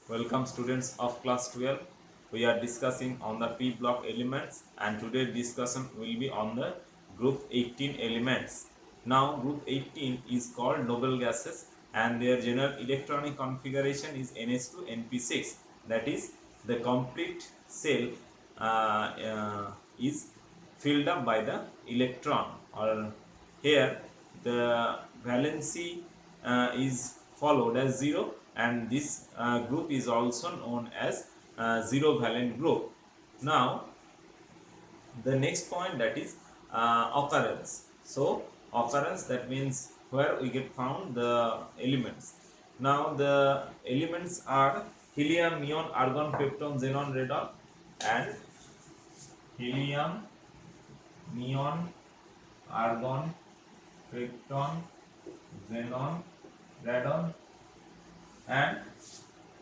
Welcome students of class 12. We are discussing on the p block elements and today's discussion will be on the group 18 elements. Now group 18 is called noble gases and their general electronic configuration is NH2 NP6, that is the complete cell is filled up by the electron, or here the valency is followed as 0, and this group is also known as zero valent group. Now the next point, that is occurrence. So occurrence, that means where we get found the elements. Now the elements are helium, neon, argon, krypton, xenon, radon, and helium, neon, argon, krypton, xenon, radon, and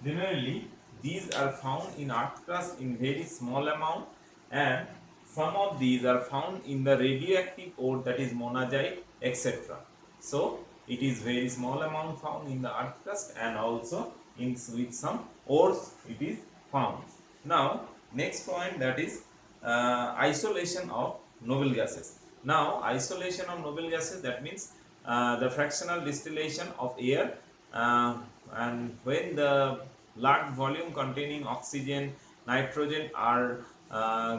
generally these are found in earth crust in very small amount, and some of these are found in the radioactive ore, that is monazite, etc. So it is very small amount found in the earth crust, and also in with some ores it is found. Now next point, that is isolation of noble gases. Now isolation of noble gases, that means the fractional distillation of air, uh, and when the large volume containing oxygen, nitrogen are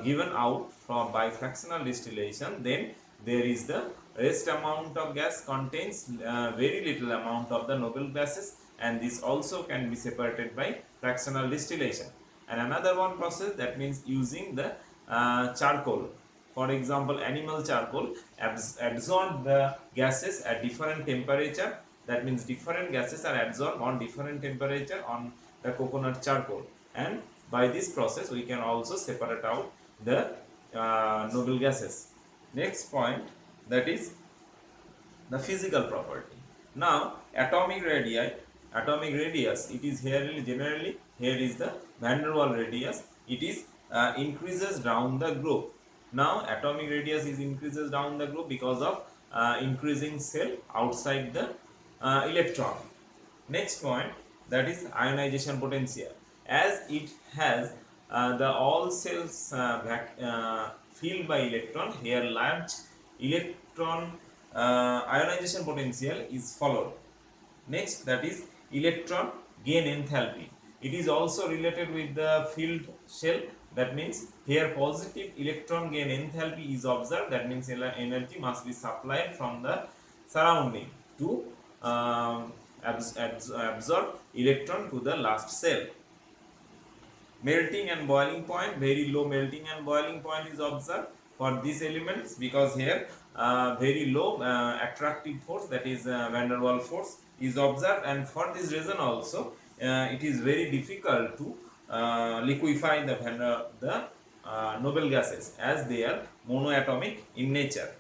given out from by fractional distillation, then there is the rest amount of gas contains very little amount of the noble gases, and this also can be separated by fractional distillation. And another one process, that means using the charcoal. For example, animal charcoal absorb the gases at different temperature, that means different gases are absorbed on different temperature on the coconut charcoal, and by this process we can also separate out the noble gases. Next point, that is the physical property. Now atomic radius, it is here generally, here is the van der Waals radius, it is increases down the group. Now atomic radius is increases down the group because of increasing cell outside the electron. Next point, that is ionization potential. As it has the all cells filled by electron, here large electron ionization potential is followed. Next, that is electron gain enthalpy. It is also related with the field shell. That means here positive electron gain enthalpy is observed. That means energy must be supplied from the surrounding to absorb electron to the last cell. Melting and boiling point, very low melting and boiling point is observed for these elements, because here very low attractive force, that is van der Waals force is observed, and for this reason also it is very difficult to liquefy the noble gases, as they are monoatomic in nature.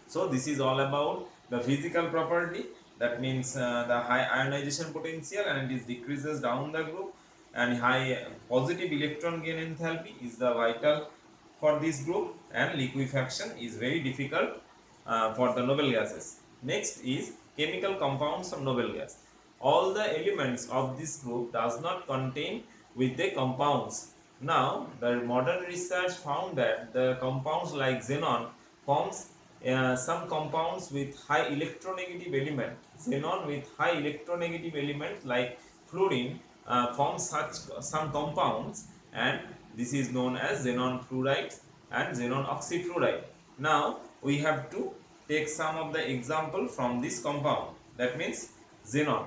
So this is all about the physical property, that means the high ionization potential and it is decreases down the group, and high positive electron gain enthalpy is the vital for this group, and liquefaction is very difficult for the noble gases. Next is chemical compounds of noble gas. All the elements of this group does not contain with the compounds. Now the modern research found that the compounds like xenon forms some compounds with high electronegative element. Xenon with high electronegative element like fluorine forms such some compounds, and this is known as xenon fluoride and xenon oxyfluoride. Now we have to take some of the example from this compound, that means xenon.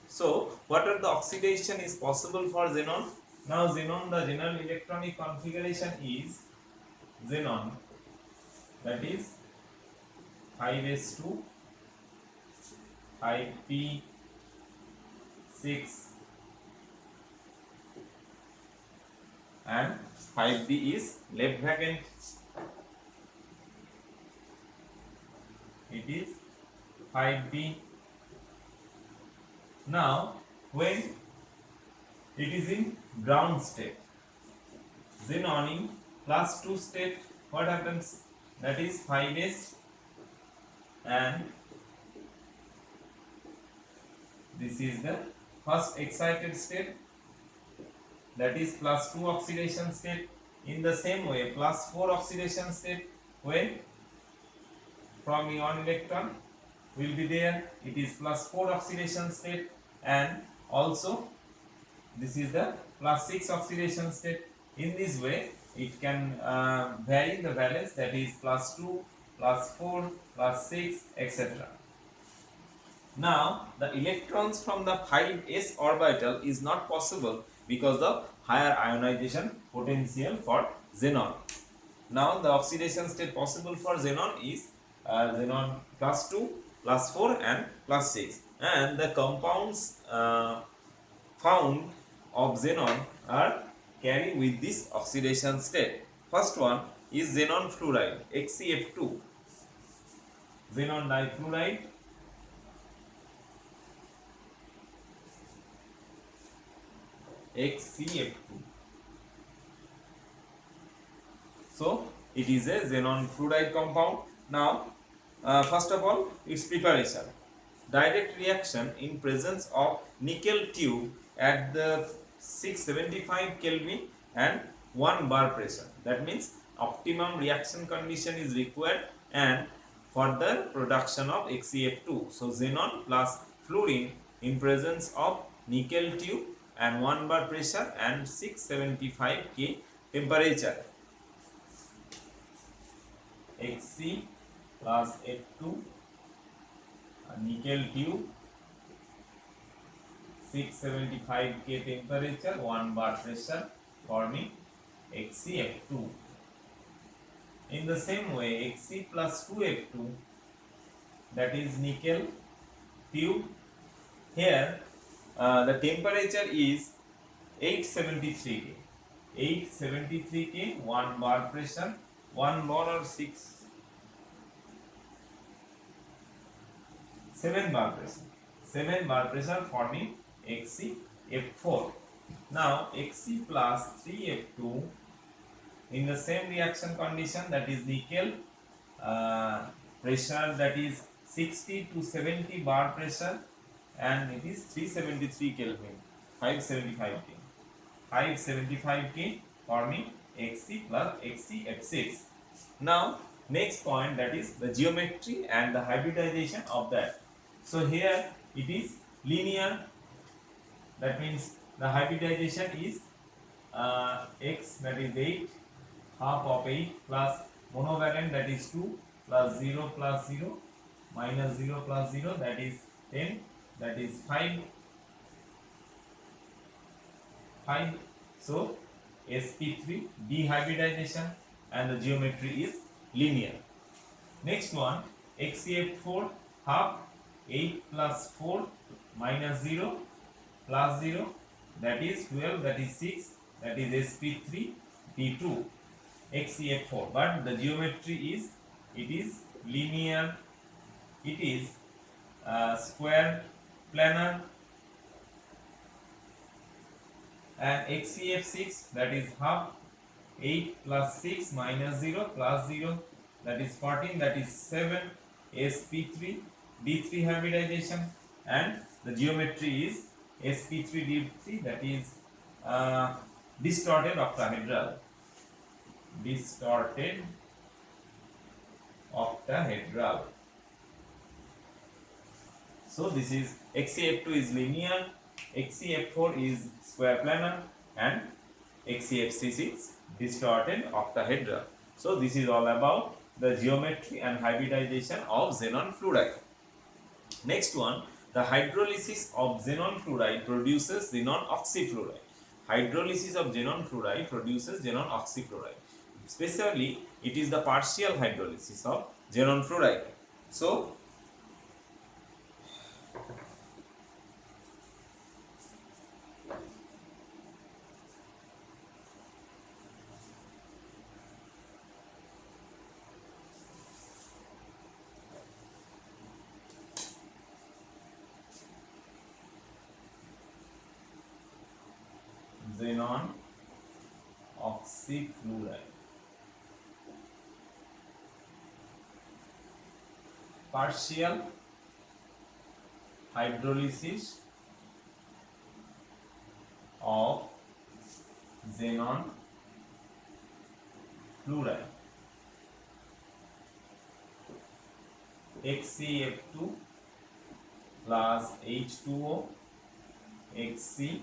So what are the oxidation is possible for xenon? Now xenon, the general electronic configuration is xenon, that is 5s2 5p6 and 5d is left vacant. It is 5d. Now when it is in ground state, xenon in plus 2 state, what happens? That is 5s, and this is the first excited state, that is plus 2 oxidation state. In the same way, plus 4 oxidation state, when from one electron will be there, it is plus 4 oxidation state, and also this is the plus 6 oxidation state. In this way, it can vary the valence, that is plus 2, plus 4, plus 6, etc. Now, the electrons from the 5s orbital is not possible because of higher ionization potential for xenon. Now, the oxidation state possible for xenon is xenon plus 2, plus 4 and plus 6. And the compounds found of xenon are carry with this oxidation state. First one is xenon fluoride, XeF2, xenon difluoride, XeF2. So it is a xenon fluoride compound. Now, first of all, its preparation. Direct reaction in presence of nickel tube at the 675 Kelvin and 1 bar pressure. That means optimum reaction condition is required and further production of XeF2. So xenon plus fluorine in presence of nickel tube and 1 bar pressure and 675 K temperature. Xe plus F2, nickel tube, 675 K temperature, 1 bar pressure, forming XeF2. In the same way, Xe plus 2F2, that is nickel tube. Here the temperature is 873 K. 873 K, 1 bar pressure, 1 bar or 7 bar pressure. 7 bar pressure forming XeF4. Now Xe plus 3F2 in the same reaction condition, that is nickel, pressure that is 60 to 70 bar pressure, and it is 373 Kelvin, 575 K. 575 K forming Xe plus XeF6. Now next point, that is the geometry and the hybridization of that. So here it is linear, that means the hybridization is x, that is 8, half of 8, plus monovalent, that is 2, plus 0 plus 0, minus 0 plus 0, that is 10, that is 5. So sp3 dehybridization and the geometry is linear. Next one, XeF4, half 8 plus 4 minus 0 plus 0, that is 12, that is 6, that is sp3 d2 XeF4. But the geometry is, it is linear, it is square planar, and XeF6, that is half 8 plus 6 minus 0 plus 0, that is 14, that is 7 sp3 d3 hybridization, and the geometry is sp3 d3, that is distorted octahedral. Distorted octahedral. So this is XeF2 is linear, XeF4 is square planar, and XeF6 is distorted octahedral. So this is all about the geometry and hybridization of xenon fluoride. Next one, the hydrolysis of xenon fluoride produces xenon oxyfluoride. Hydrolysis of xenon fluoride produces xenon oxyfluoride. Especially, it is the partial hydrolysis of xenon fluoride. So xenon oxyfluoride, partial hydrolysis xenon fluoride XeF2 plus H2O XeOF2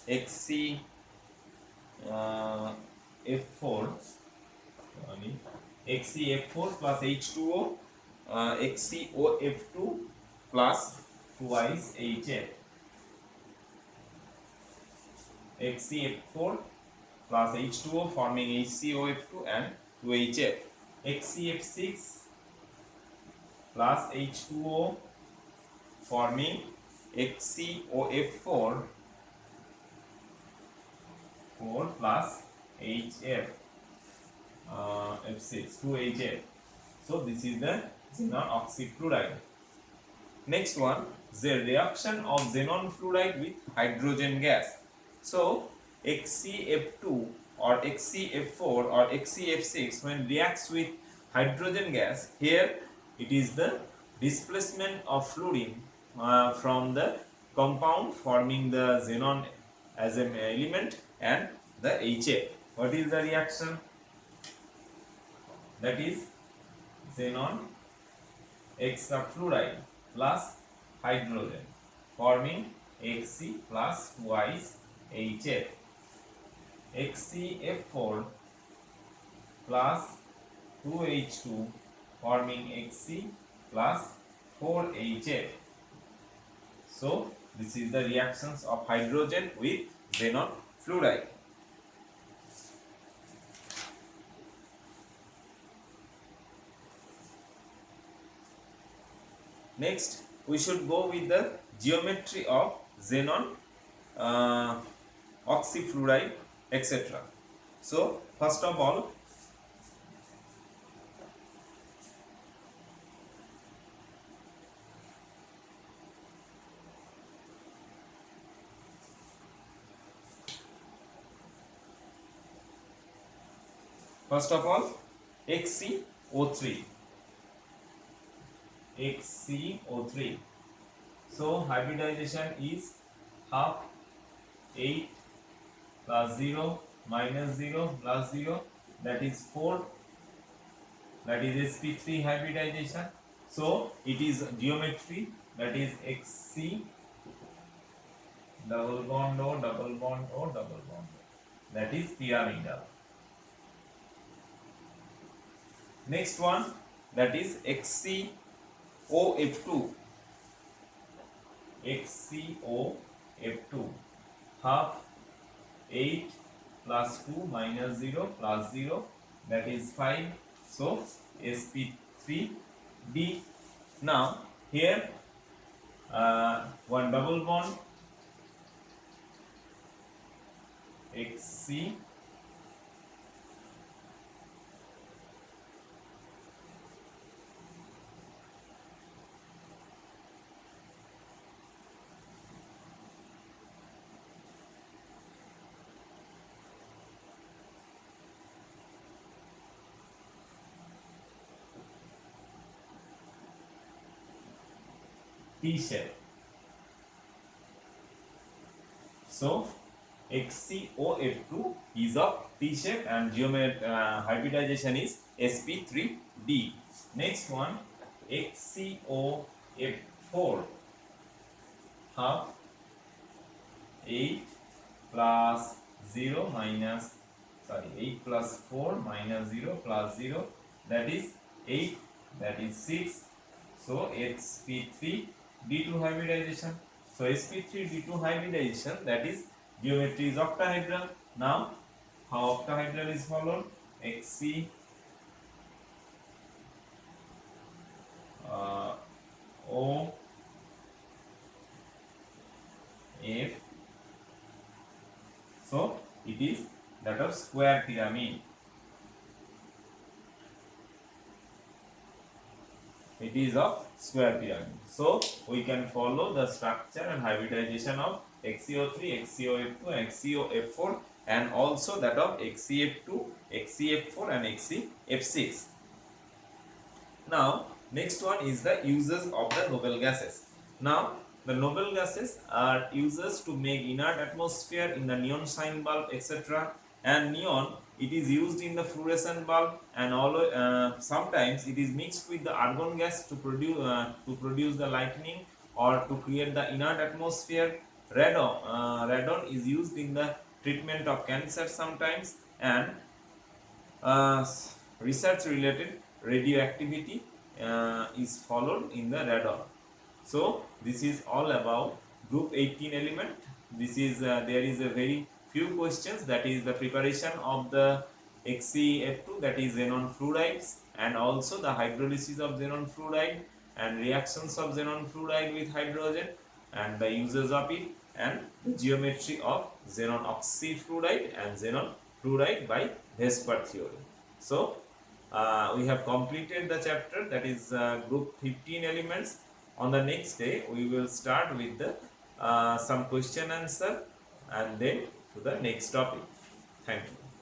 XeF4 XeF4 plus H2O XeOF2 plus twice HF XeF4 plus H2O forming HCOF2 and 2HF XeF6 plus H2O forming XeOF4 plus HF F6 2HF. So this is the xenon oxyfluoride. Next one, the reaction of xenon fluoride with hydrogen gas. So XeF2 or XeF4 or XeF6 when reacts with hydrogen gas, here it is the displacement of fluorine from the compound forming the xenon as an element and the HF. What is the reaction? That is xenon hexafluoride plus hydrogen forming Xe plus twice HF. XeF4 plus 2H2 forming Xe plus 4HF. So this is the reactions of hydrogen with xenon fluoride. Next, we should go with the geometry of xenon oxyfluoride, etc. So, first of all, XeO3. XeO3. So hybridization is half 8 plus 0 minus 0 plus 0, that is 4, that is sp3 hybridization. So it is geometry, that is Xc double bond O double bond O double bond O, that is pyramidal. Next one, that is XeOF2. XeOF2 half 8 plus 2 minus 0 plus 0, that is 5. So sp3d. Now here one double bond Xc T-shape. So XeOF2 is of T-shape and hybridization is sp3d. Next one, XeOF4 half 8 plus 0 minus 8 plus 4 minus 0 plus 0, that is 8, that is 6. So sp3 d2 hybridization. So sp3 d2 hybridization, that is geometry is octahedral. Now how octahedral is followed? Xc O F. So it is that of square pyramid. It is of square pyramid. So we can follow the structure and hybridization of XeO3, XeOF2, XeOF4, and also that of XeF2, XeF4 and XeF6. Now next one is the uses of the noble gases. Now The noble gases are used to make inert atmosphere in the neon shine bulb, etc. And neon, it is used in the fluorescent bulb, and sometimes it is mixed with the argon gas to produce the lightning or to create the inert atmosphere. Radon is used in the treatment of cancer sometimes, and uh, research related radioactivity is followed in the radon. So this is all about group 18 element. This is there is a very few questions, that is the preparation of the XeF2, that is xenon fluorides, and also the hydrolysis of xenon fluoride and reactions of xenon fluoride with hydrogen and the uses of it, and the geometry of xenon oxyfluoride and xenon fluoride by Vesper theory. So we have completed the chapter, that is group 15 elements. On the next day we will start with the some question answer and then to the next topic. Thank you.